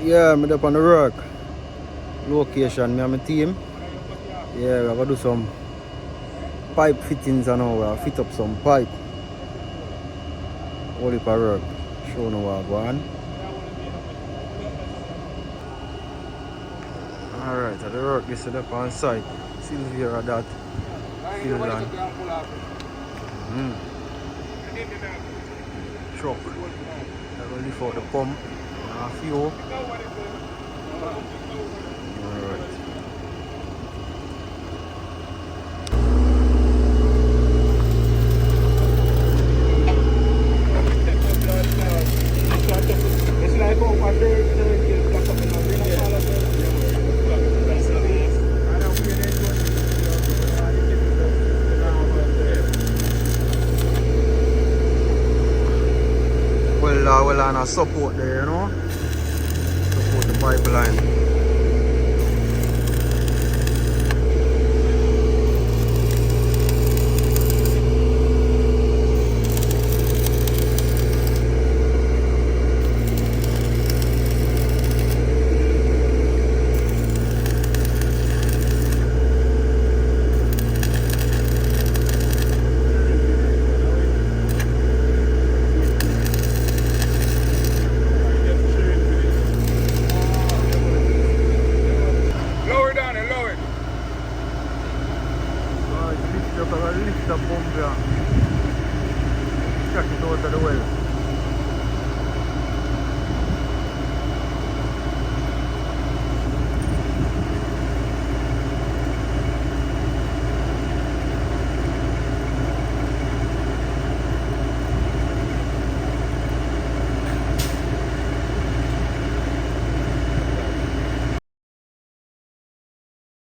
Yeah, I'm up on the work location, me and my team. Yeah, we're gonna do some pipe fittings and all. We'll fit up some pipe. All the work. Show no what go on. Alright, so the work is set up on site. Silvia that field land. Truck. I will lift out the pump. A few. Alright. It's like over there, black up in the Well, on a support there, you know. Support the pipeline. Lift the bomb here. Check it out of the well.